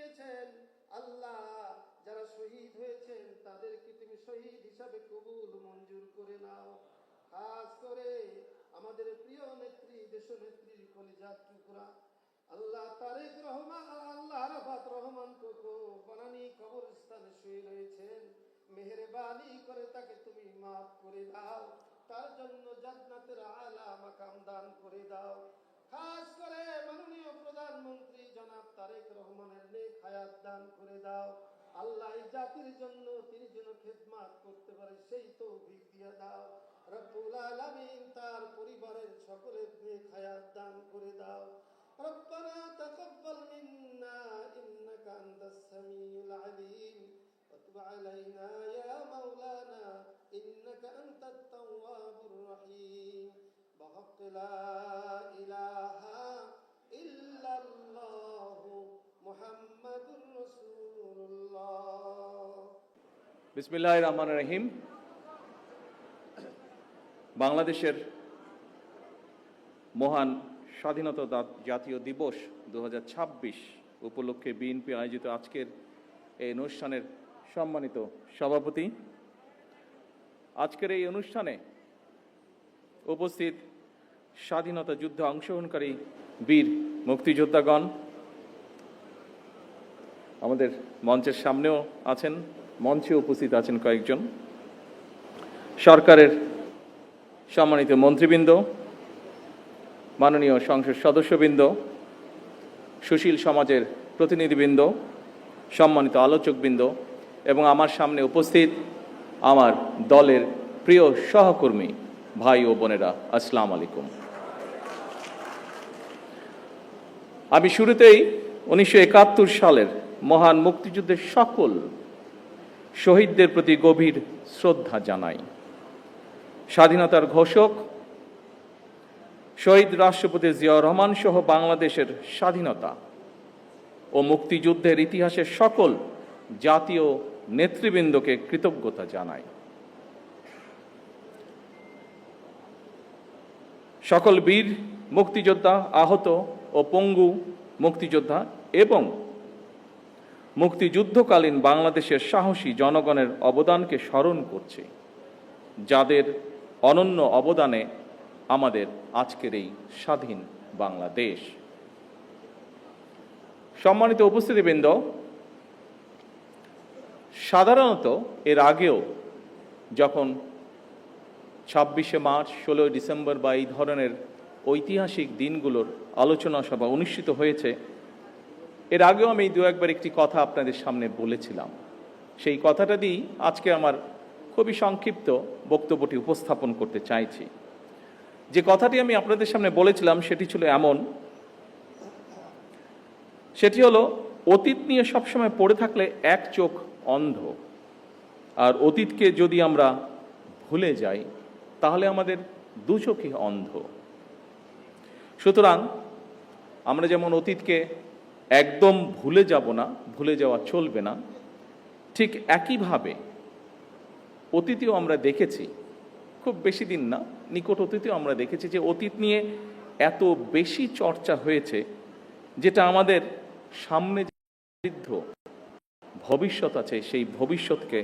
দিয়েছেন। আল্লাহ, যারা শহীদ হয়েছেন তাদেরকে তুমি শহীদ হিসাবে কবুল মঞ্জুর করে নাও। খাস করে আমাদের প্রিয় নেত্রী, দেশনেত্রী, কলিজার টুকরা আল্লাহ তারেক রহমান, আল্লাহ আরাফাত রহমান কোকো বানানি কবরস্থানে শুয়ে রয়েছেন। মেহেরবানি করে তাকে তুমি মাফ করে দাও, তার জন্য জান্নাতের আলা মাকাম দান করে দাও। খাস করে মাননীয় প্রধানমন্ত্রী জনাব তারেক রহমানের নেক হায়াত দান করে দাও। আল্লাহ, এই জাতির জন্য তিনি যেন খেদমত করতে পারে সেই তৌফিক দিয়ে দাও। রব্বুল আলামিন তার পরিবারের সকলের নেক হায়াত দান করে দাও। ربنا تقبل منا إنك أنت السميع العليم وتب علينا يا مولانا إنك أنت التواب الرحيم بحق لا إله إلا الله محمد رسول الله। বিসমিল্লাহির রহমানির রহিম। বাংলাদেশের মহান স্বাধীনতা জাতীয় দিবস 2026 উপলক্ষে বিএনপি আয়োজিত আজকের এই অনুষ্ঠানের সম্মানিত সভাপতি, আজকের এই অনুষ্ঠানে উপস্থিত স্বাধীনতা যুদ্ধে অংশগ্রহণকারী বীর মুক্তিযোদ্ধাগণ, আমাদের মঞ্চের সামনেও আছেন, মঞ্চে উপস্থিত আছেন কয়েকজন, সরকারের সম্মানিত মন্ত্রীবৃন্দ, মাননীয় সংসদ সদস্যবৃন্দ, সুশীল সমাজের প্রতিনিধিবৃন্দ, সম্মানিত আলোচকবৃন্দ এবং আমার সামনে উপস্থিত আমার দলের প্রিয় সহকর্মী ভাই ও বোনেরা, আসসালামু আলাইকুম। আমি শুরুতেই 1971 সালের মহান মুক্তিযুদ্ধের সকল শহীদদের প্রতি গভীর শ্রদ্ধা জানাই। স্বাধীনতার ঘোষক শহীদ রাষ্ট্রপতি জিয়াউর রহমান সহ বাংলাদেশের স্বাধীনতা ও মুক্তিযুদ্ধের ইতিহাসের সকল জাতীয় নেতৃবৃন্দকে কৃতজ্ঞতা জানাই। সকল বীর মুক্তিযোদ্ধা, আহত ও পঙ্গু মুক্তিযোদ্ধা এবং মুক্তিযুদ্ধকালীন বাংলাদেশের সাহসী জনগণের অবদানকে স্মরণ করছে, যাদের অনন্য অবদানে আমাদের আজকের এই স্বাধীন বাংলাদেশ। সম্মানিত উপস্থিতিবৃন্দ, সাধারণত এর আগেও যখন 26শে মার্চ, 16ই ডিসেম্বর বা এই ধরনের ঐতিহাসিক দিনগুলোর আলোচনা সভা অনুষ্ঠিত হয়েছে, এর আগেও আমি দু একবার একটি কথা আপনাদের সামনে বলেছিলাম। সেই কথাটা দিয়েই আজকে আমার খুবই সংক্ষিপ্ত বক্তব্যটি উপস্থাপন করতে চাইছি। যে কথাটি আমি আপনাদের সামনে বলেছিলাম সেটি ছিল এমন, সেটি হলো, অতীত নিয়ে সবসময় পড়ে থাকলে এক চোখ অন্ধ, আর অতীতকে যদি আমরা ভুলে যাই তাহলে আমাদের দু চোখই অন্ধ। সুতরাং আমরা যেমন অতীতকে একদম ভুলে যাব না, ভুলে যাওয়া চলবে না, ঠিক একইভাবে অতীতেও আমরা দেখেছি, খুব বেশি দিন না, নিকট অতীতেও আমরা দেখেছি যে অতীত নিয়ে এত বেশি চর্চা হয়েছে যেটা আমাদের সামনে যে সমৃদ্ধ ভবিষ্যৎ আছে সেই ভবিষ্যৎকে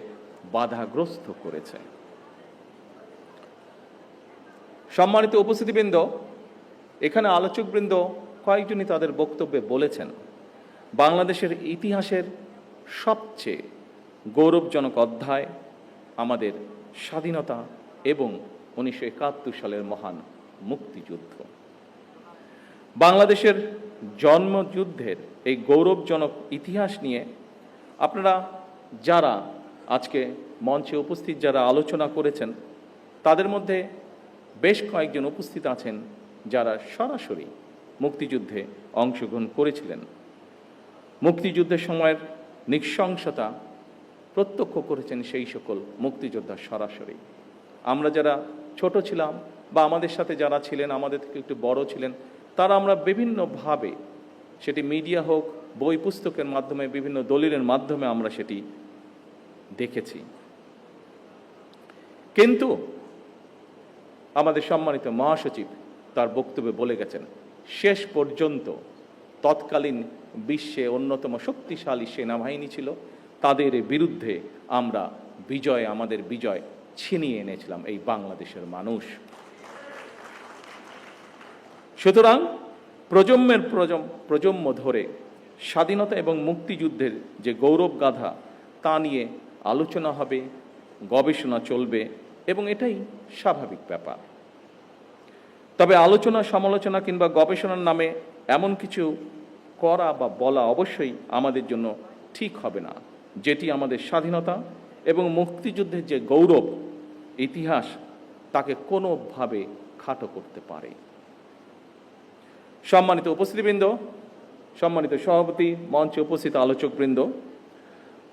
বাধাগ্রস্ত করেছে। সম্মানিত উপস্থিতিবৃন্দ, এখানে আলোচকবৃন্দ কয়েকজনই তাদের বক্তব্যে বলেছেন, বাংলাদেশের ইতিহাসের সবচেয়ে গৌরবজনক অধ্যায় আমাদের স্বাধীনতা এবং 1971 সালের মহান মুক্তিযুদ্ধ। বাংলাদেশের জন্মযুদ্ধের এই গৌরবজনক ইতিহাস নিয়ে আপনারা যারা আজকে মঞ্চে উপস্থিত, যারা আলোচনা করেছেন, তাদের মধ্যে বেশ কয়েকজন উপস্থিত আছেন যারা সরাসরি মুক্তিযুদ্ধে অংশগ্রহণ করেছিলেন, মুক্তিযুদ্ধের সময়ের নৃশংসতা প্রত্যক্ষ করেছেন সেই সকল মুক্তিযোদ্ধা সরাসরি। আমরা যারা ছোট ছিলাম বা আমাদের সাথে যারা ছিলেন, আমাদের থেকে একটু বড় ছিলেন, তারা আমরা বিভিন্নভাবে, সেটি মিডিয়া হোক, বই পুস্তকের মাধ্যমে, বিভিন্ন দলিলের মাধ্যমে আমরা সেটি দেখেছি। কিন্তু আমাদের সম্মানিত মহাসচিব তার বক্তব্যে বলে গেছেন, শেষ পর্যন্ত তৎকালীন বিশ্বে অন্যতম শক্তিশালী সেনাবাহিনী ছিল, তাদের বিরুদ্ধে আমরা আমাদের বিজয় ছিনিয়ে এনেছিলাম এই বাংলাদেশের মানুষ। সুতরাং প্রজন্ম ধরে স্বাধীনতা এবং মুক্তিযুদ্ধের যে গৌরব গাথা তা নিয়ে আলোচনা হবে, গবেষণা চলবে এবং এটাই স্বাভাবিক ব্যাপার। তবে আলোচনা, সমালোচনা কিংবা গবেষণার নামে এমন কিছু করা বা বলা অবশ্যই আমাদের জন্য ঠিক হবে না, যেটি আমাদের স্বাধীনতা এবং মুক্তিযুদ্ধের যে গৌরব ইতিহাস তাকে কোনোভাবে খাটো করতে পারে। সম্মানিত উপস্থিতিবৃন্দ, সম্মানিত সভাপতি, মঞ্চে উপস্থিত আলোচকবৃন্দ,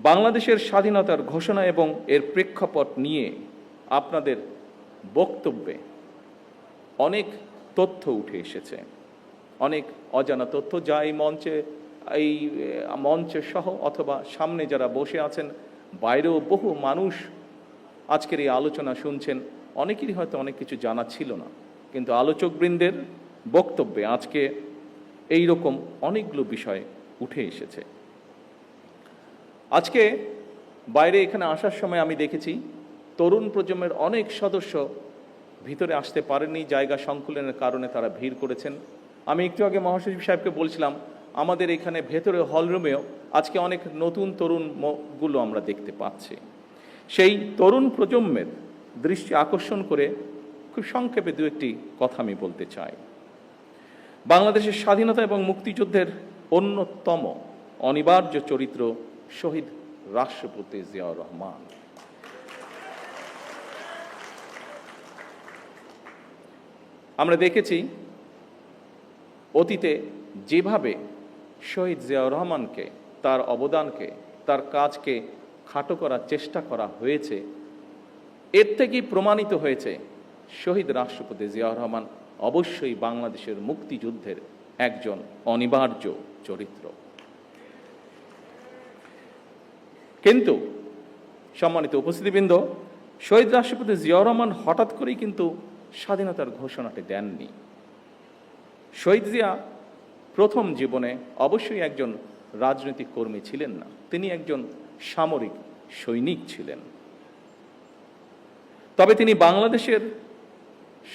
বাংলাদেশের স্বাধীনতার ঘোষণা এবং এর প্রেক্ষাপট নিয়ে আপনাদের বক্তব্যে অনেক তথ্য উঠে এসেছে, অনেক অজানা তথ্য, যা এই মঞ্চে সহ অথবা সামনে যারা বসে আছেন, বাইরেও বহু মানুষ আজকের এই আলোচনা শুনছেন, অনেকেরই হয়তো অনেক কিছু জানা ছিল না। কিন্তু আলোচকবৃন্দের বক্তব্যে আজকে এই রকম অনেকগুলো বিষয় উঠে এসেছে। আজকে বাইরে এখানে আসার সময় আমি দেখেছি তরুণ প্রজন্মের অনেক সদস্য ভিতরে আসতে পারেননি, জায়গা সংকুলনের কারণে তারা ভিড় করেছেন। আমি একটু আগে মহাসচিব সাহেবকে বলছিলাম, আমাদের এখানে ভেতরে হলরুমেও আজকে অনেক নতুন তরুণগুলো আমরা দেখতে পাচ্ছি। সেই তরুণ প্রজন্মের দৃষ্টি আকর্ষণ করে খুব সংক্ষেপে দু একটি কথা আমি বলতে চাই। বাংলাদেশের স্বাধীনতা এবং মুক্তিযুদ্ধের অন্যতম অনিবার্য চরিত্র শহীদ রাষ্ট্রপতি জিয়াউর রহমান। আমরা দেখেছি অতীতে যেভাবে শহীদ জিয়াউর রহমানকে, তার অবদানকে, তার কাজকে খাটো করার চেষ্টা করা হয়েছে, এর থেকেই প্রমাণিত হয়েছে শহীদ রাষ্ট্রপতি জিয়াউর রহমান অবশ্যই বাংলাদেশের মুক্তিযুদ্ধের একজন অনিবার্য চরিত্র। কিন্তু সম্মানিত উপস্থিতিবৃন্দ, শহীদ রাষ্ট্রপতি জিয়াউর রহমান হঠাৎ করেই কিন্তু স্বাধীনতার ঘোষণাটি দেননি। শহীদ জিয়া প্রথম জীবনে অবশ্যই একজন রাজনৈতিক কর্মী ছিলেন না, তিনি একজন সামরিক সৈনিক ছিলেন। তবে তিনি বাংলাদেশের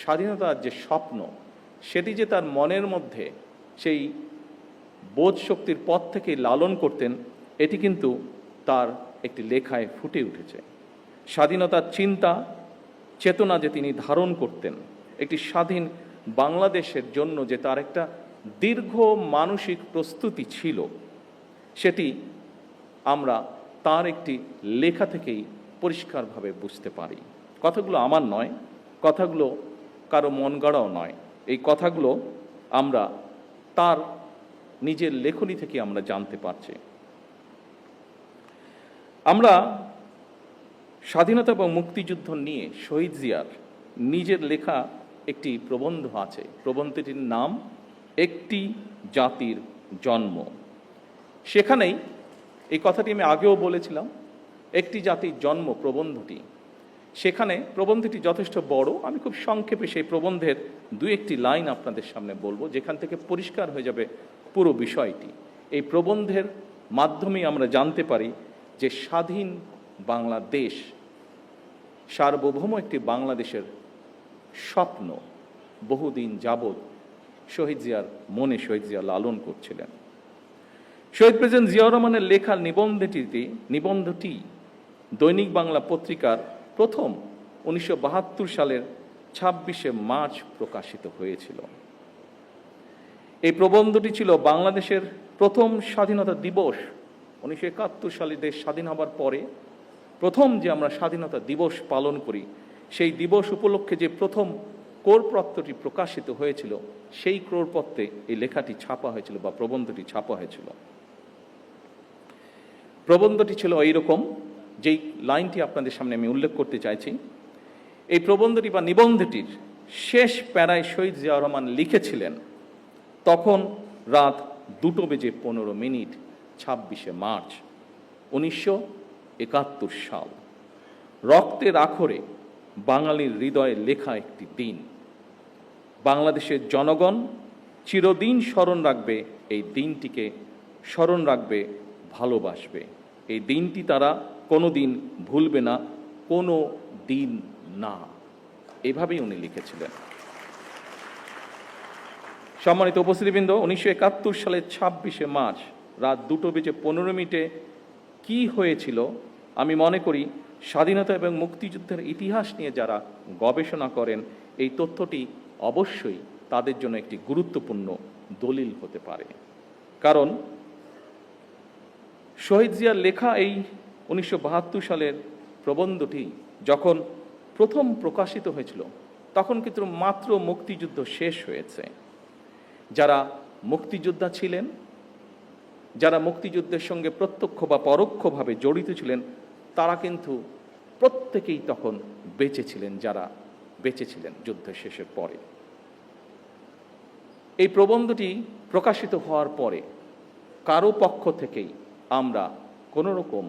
স্বাধীনতার যে স্বপ্ন, সেটি যে তার মনের মধ্যে সেই বোধ শক্তির পথ থেকেই লালন করতেন, এটি কিন্তু তার একটি লেখায় ফুটে উঠেছে। স্বাধীনতার চিন্তা, চেতনা যে তিনি ধারণ করতেন, একটি স্বাধীন বাংলাদেশের জন্য যে তার একটা দীর্ঘ মানসিক প্রস্তুতি ছিল, সেটি আমরা তার একটি লেখা থেকেই পরিষ্কারভাবে বুঝতে পারি। কথাগুলো আমার নয়, কথাগুলো কারো মন গড়াও নয়, এই কথাগুলো আমরা তার নিজের লেখনী থেকে আমরা জানতে পারছি। আমরা স্বাধীনতা এবং মুক্তিযুদ্ধ নিয়ে শহীদ জিয়ার নিজের লেখা একটি প্রবন্ধ আছে। প্রবন্ধটির নাম একটি জাতির জন্ম। সেখানেই এই কথাটি আমি আগেও বলেছিলাম, একটি জাতির জন্ম প্রবন্ধটি, সেখানে প্রবন্ধটি যথেষ্ট বড়। আমি খুব সংক্ষেপে সেই প্রবন্ধের দু একটি লাইন আপনাদের সামনে বলবো, যেখান থেকে পরিষ্কার হয়ে যাবে পুরো বিষয়টি। এই প্রবন্ধের মাধ্যমে আমরা জানতে পারি যে স্বাধীন বাংলাদেশ, সার্বভৌম একটি বাংলাদেশের স্বপ্ন বহুদিন যাবৎ শহীদ জিয়ার মনে শহীদ জিয়া লালন করছিলেন। শহীদ প্রেসিডেন্ট জিয়াউর রহমানের লেখা নিবন্ধটি দৈনিক বাংলা পত্রিকার প্রথম 1972 সালের 26শে মার্চ প্রকাশিত হয়েছিল। এই প্রবন্ধটি ছিল বাংলাদেশের প্রথম স্বাধীনতা দিবস। 1971 সালে দেশ স্বাধীন হবার পরে প্রথম যে আমরা স্বাধীনতা দিবস পালন করি, সেই দিবস উপলক্ষে যে প্রথম ক্রোড়পত্রটি প্রকাশিত হয়েছিল, সেই ক্রোড়পত্রে এই লেখাটি ছাপা হয়েছিল বা প্রবন্ধটি ছাপা হয়েছিল। প্রবন্ধটি ছিল এইরকম, যেই লাইনটি আপনাদের সামনে আমি উল্লেখ করতে চাইছি। এই প্রবন্ধটি বা নিবন্ধটির শেষ প্যারায় শহীদ জিয়াউর রহমান লিখেছিলেন, তখন রাত 2:15 26শে মার্চ 1971 সাল। রক্তের আখরে বাঙালির হৃদয়ে লেখা একটি দিন। বাংলাদেশের জনগণ চিরদিন স্মরণ রাখবে, এই দিনটিকে স্মরণ রাখবে, ভালোবাসবে। এই দিনটি তারা কোনো দিন ভুলবে না, কোনো দিন না। এভাবেই উনি লিখেছিলেন। সম্মানিত উপস্থিতিবৃন্দ, 1971 সালের 26শে মার্চ রাত 2:15 কি হয়েছিল, আমি মনে করি স্বাধীনতা এবং মুক্তিযুদ্ধের ইতিহাস নিয়ে যারা গবেষণা করেন, এই তথ্যটি অবশ্যই তাদের জন্য একটি গুরুত্বপূর্ণ দলিল হতে পারে। কারণ শহীদ জিয়ার লেখা এই 1972 সালের প্রবন্ধটি যখন প্রথম প্রকাশিত হয়েছিল, তখন কিন্তু মাত্র মুক্তিযুদ্ধ শেষ হয়েছে। যারা মুক্তিযোদ্ধা ছিলেন, যারা মুক্তিযুদ্ধের সঙ্গে প্রত্যক্ষ বা পরোক্ষভাবে জড়িত ছিলেন, তারা কিন্তু প্রত্যেকেই তখন বেঁচে ছিলেন, যারা বেঁচে ছিলেন যুদ্ধের শেষের পরে। এই প্রবন্ধটি প্রকাশিত হওয়ার পরে কারো পক্ষ থেকেই আমরা কোনো রকম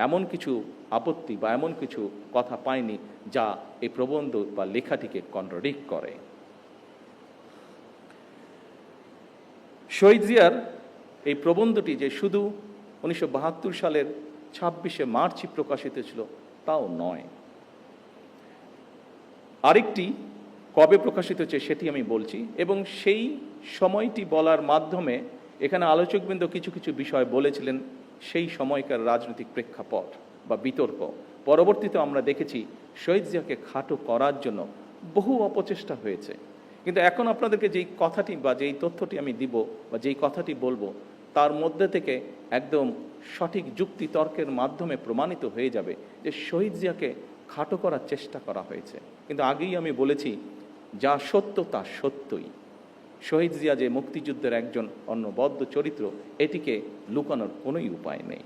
এমন কিছু আপত্তি বা এমন কিছু কথা পাইনি যা এই প্রবন্ধ বা লেখাটিকে কন্ট্রাডিক্ট করে। শহীদ জিয়ার এই প্রবন্ধটি যে শুধু 1972 সালের 26শে মার্চই প্রকাশিত ছিল তাও নয়, আরেকটি কবে প্রকাশিত হচ্ছে সেটি আমি বলছি, এবং সেই সময়টি বলার মাধ্যমে এখানে আলোচকবৃন্দ কিছু কিছু বিষয় বলেছিলেন সেই সময়কার রাজনৈতিক প্রেক্ষাপট বা বিতর্ক। পরবর্তীতে আমরা দেখেছি শহীদ জিয়াকে খাটো করার জন্য বহু অপচেষ্টা হয়েছে, কিন্তু এখন আপনাদেরকে যেই কথাটি বা যেই তথ্যটি আমি দিব বা যেই কথাটি বলবো, তার মধ্যে থেকে একদম সঠিক যুক্তি তর্কের মাধ্যমে প্রমাণিত হয়ে যাবে যে শহীদ জিয়াকে খাটো করার চেষ্টা করা হয়েছে। কিন্তু আগেই আমি বলেছি, যা সত্য তা সত্যই। শহীদ জিয়া যে মুক্তিযুদ্ধের একজন অনবদ্য চরিত্র, এটিকে লুকানোর কোনোই উপায় নেই।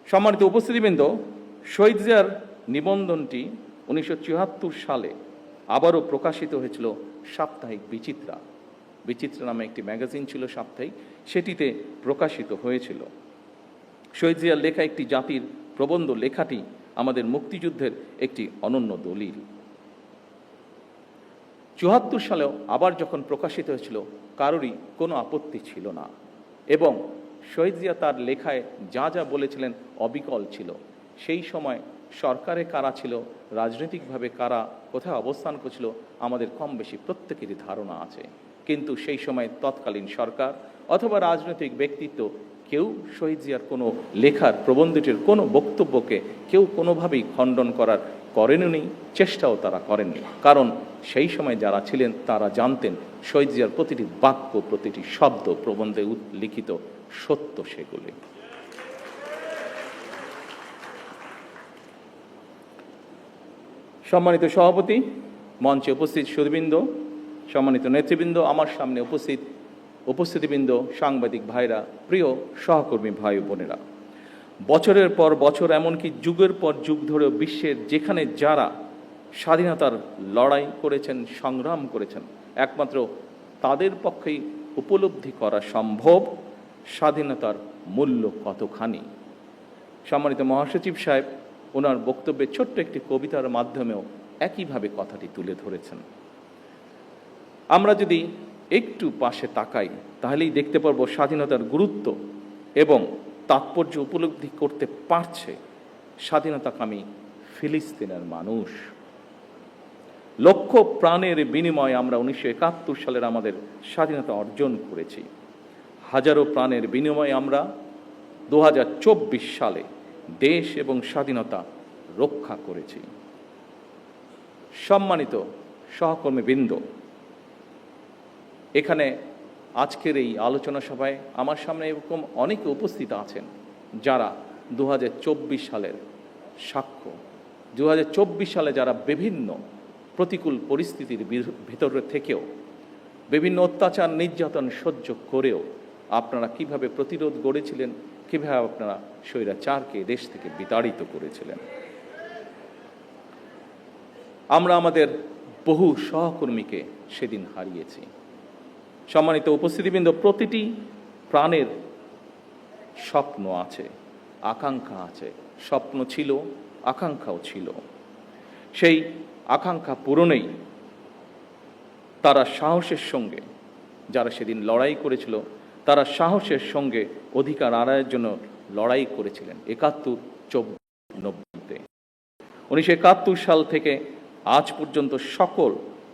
সম্মানিত উপস্থিতিবৃন্দ, শহীদ জিয়ার নিবন্ধনটি 1974 সালে আবারও প্রকাশিত হয়েছিল সাপ্তাহিক বিচিত্রা। বিচিত্রা নামে একটি ম্যাগাজিন ছিল সাপ্তাহিক, সেটিতে প্রকাশিত হয়েছিল। শহীদ জিয়ার লেখা একটি জাতির প্রবন্ধ লেখাটি আমাদের মুক্তিযুদ্ধের একটি অনন্য দলিল। 74 সালেও আবার যখন প্রকাশিত হয়েছিল, কারোরই কোনো আপত্তি ছিল না, এবং শহীদ জিয়া তার লেখায় যা যা বলেছিলেন অবিকল ছিল। সেই সময় সরকারে কারা ছিল, রাজনৈতিকভাবে কারা কোথায় অবস্থান করছিল, আমাদের কম বেশি প্রত্যেকেরই ধারণা আছে। কিন্তু সেই সময় তৎকালীন সরকার অথবা রাজনৈতিক ব্যক্তিত্ব কেউ শহীদ জিয়ার কোনো লেখার প্রবন্ধটির কোনো বক্তব্যকে কেউ কোনোভাবেই খণ্ডন করেননি, চেষ্টাও তারা করেননি। কারণ সেই সময় যারা ছিলেন তারা জানতেন শহীদ জিয়ার প্রতিটি বাক্য, প্রতিটি শব্দ প্রবন্ধে লিখিত সত্য সেগুলি। সম্মানিত সভাপতি, মঞ্চে উপস্থিত সুধীবৃন্দ, সম্মানিত নেতৃবৃন্দ, আমার সামনে উপস্থিতিবৃন্দ, সাংবাদিক ভাইরা, প্রিয় সহকর্মী ভাই ও বোনেরা, বছরের পর বছর, এমনকি যুগের পর যুগ ধরেও বিশ্বের যেখানে যারা স্বাধীনতার লড়াই করেছেন, সংগ্রাম করেছেন, একমাত্র তাদের পক্ষেই উপলব্ধি করা সম্ভব স্বাধীনতার মূল্য কতখানি। সম্মানিত মহাসচিব সাহেব ওনার বক্তব্যে ছোট্ট একটি কবিতার মাধ্যমেও একইভাবে কথাটি তুলে ধরেছেন। আমরা যদি একটু পাশে তাকাই তাহলেই দেখতে পারবো স্বাধীনতার গুরুত্ব এবং তাৎপর্য উপলব্ধি করতে পারছে স্বাধীনতাকামী ফিলিস্তিনের মানুষ। লক্ষ প্রাণের বিনিময়ে আমরা 1971 সালের আমাদের স্বাধীনতা অর্জন করেছি। হাজারো প্রাণের বিনিময়ে আমরা 2024 সালে দেশ এবং স্বাধীনতা রক্ষা করেছি। সম্মানিত সহকর্মীবৃন্দ, এখানে আজকের এই আলোচনা সভায় আমার সামনে এরকম অনেকে উপস্থিত আছেন যারা 2024 সালের সাক্ষ্য। 2024 সালে যারা বিভিন্ন প্রতিকূল পরিস্থিতির ভিতরে থেকেও, বিভিন্ন অত্যাচার নির্যাতন সহ্য করেও আপনারা কিভাবে প্রতিরোধ গড়েছিলেন, কিভাবে আপনারা স্বৈরাচারকে দেশ থেকে বিতাড়িত করেছিলেন। আমরা আমাদের বহু সহকর্মীকে সেদিন হারিয়েছি। সম্মানিত উপস্থিতিবৃন্দ, প্রতিটি প্রাণের স্বপ্ন আছে, আকাঙ্ক্ষা আছে। স্বপ্ন ছিল, আকাঙ্ক্ষাও ছিল। সেই আকাঙ্ক্ষা পূরণেই তারা সাহসের সঙ্গে, যারা সেদিন লড়াই করেছিল, তারা সাহসের সঙ্গে অধিকার আদায়ের জন্য লড়াই করেছিলেন 71, 24, 90-তে। 1971 সাল থেকে আজ পর্যন্ত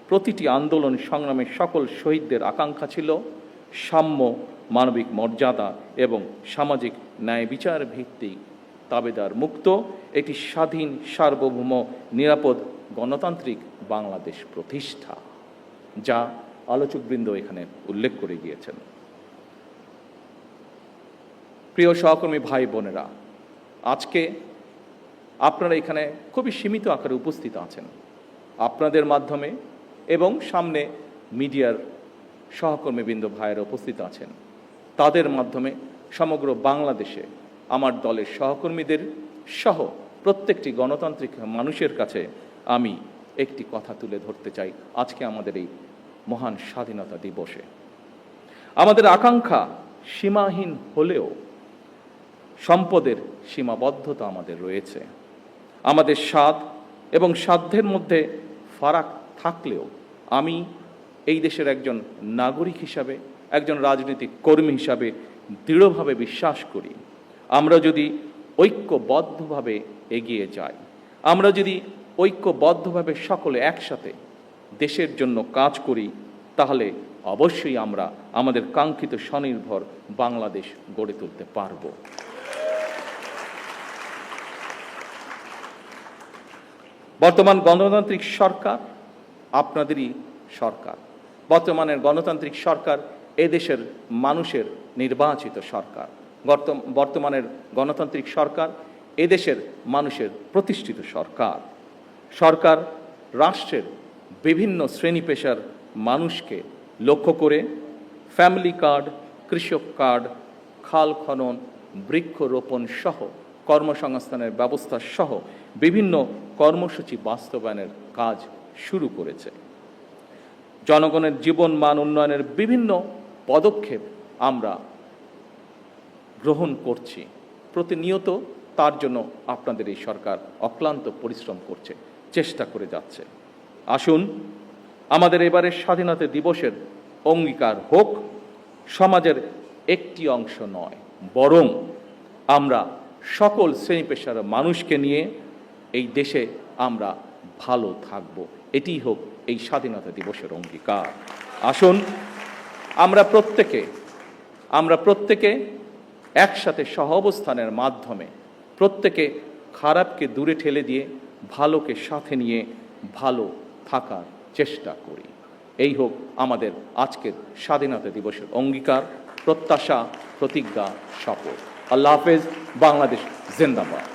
প্রতিটি আন্দোলন সংগ্রামে সকল শহীদদের আকাঙ্ক্ষা ছিল সাম্য, মানবিক মর্যাদা এবং সামাজিক ন্যায় বিচার ভিত্তিক দাবেদার মুক্ত একটি স্বাধীন, সার্বভৌম, নিরাপদ, গণতান্ত্রিক বাংলাদেশ প্রতিষ্ঠা, যা আলোচকবৃন্দ এখানে উল্লেখ করে গিয়েছেন। প্রিয় সহকর্মী ভাই বোনেরা, আজকে আপনারা এখানে খুবই সীমিত আকারে উপস্থিত আছেন। আপনাদের মাধ্যমে এবং সামনে মিডিয়ার সহকর্মীবৃন্দ ভাইয়েরা উপস্থিত আছেন, তাদের মাধ্যমে সমগ্র বাংলাদেশে আমার দলের সহকর্মীদের সহ প্রত্যেকটি গণতান্ত্রিক মানুষের কাছে আমি একটি কথা তুলে ধরতে চাই আজকে আমাদের এই মহান স্বাধীনতা দিবসে। আমাদের আকাঙ্ক্ষা সীমাহীন হলেও সম্পদের সীমাবদ্ধতা আমাদের রয়েছে। আমাদের স্বাদ এবং সাধ্যের মধ্যে ফারাক থাকলেও আমি এই দেশের একজন নাগরিক হিসাবে, একজন রাজনৈতিক কর্মী হিসাবে দৃঢ়ভাবে বিশ্বাস করি, আমরা যদি ঐক্যবদ্ধভাবে এগিয়ে যাই, আমরা যদি ঐক্যবদ্ধভাবে সকলে একসাথে দেশের জন্য কাজ করি, তাহলে অবশ্যই আমরা আমাদের কাঙ্ক্ষিত স্বনির্ভর বাংলাদেশ গড়ে তুলতে পারব। বর্তমান গণতান্ত্রিক সরকার আপনাদেরই সরকার। বর্তমানের গণতান্ত্রিক সরকার এদেশের মানুষের নির্বাচিত সরকার। বর্তমানের গণতান্ত্রিক সরকার এদেশের মানুষের প্রতিষ্ঠিত সরকার। সরকার রাষ্ট্রের বিভিন্ন শ্রেণী পেশার মানুষকে লক্ষ্য করে ফ্যামিলি কার্ড, কৃষক কার্ড, খাল খনন, বৃক্ষরোপণ সহ কর্মসংস্থানের ব্যবস্থা সহ বিভিন্ন কর্মসূচি বাস্তবায়নের কাজ শুরু করেছে। জনগণের জীবন মান উন্নয়নের বিভিন্ন পদক্ষেপ আমরা গ্রহণ করছি। প্রতিনিয়ত তার জন্য আপনাদের এই সরকার অক্লান্ত পরিশ্রম করছে, চেষ্টা করে যাচ্ছে। আসুন আমাদের এবারের স্বাধীনতা দিবসের অঙ্গীকার হোক সমাজের একটি অংশ নয়, বরং আমরা সকল শ্রেণী পেশার মানুষকে নিয়ে এই দেশে আমরা ভালো থাকব। এটিই হোক এই স্বাধীনতা দিবসের অঙ্গীকার। আসুন আমরা প্রত্যেকে একসাথে সহাবস্থানের মাধ্যমে প্রত্যেকে খারাপকে দূরে ঠেলে দিয়ে ভালোকে সাথে নিয়ে ভালো থাকার চেষ্টা করি। এই হোক আমাদের আজকের স্বাধীনতা দিবসের অঙ্গীকার, প্রত্যাশা, প্রতিজ্ঞা, শপথ। আল্লাহ হাফেজ। বাংলাদেশ জিন্দাবাদ।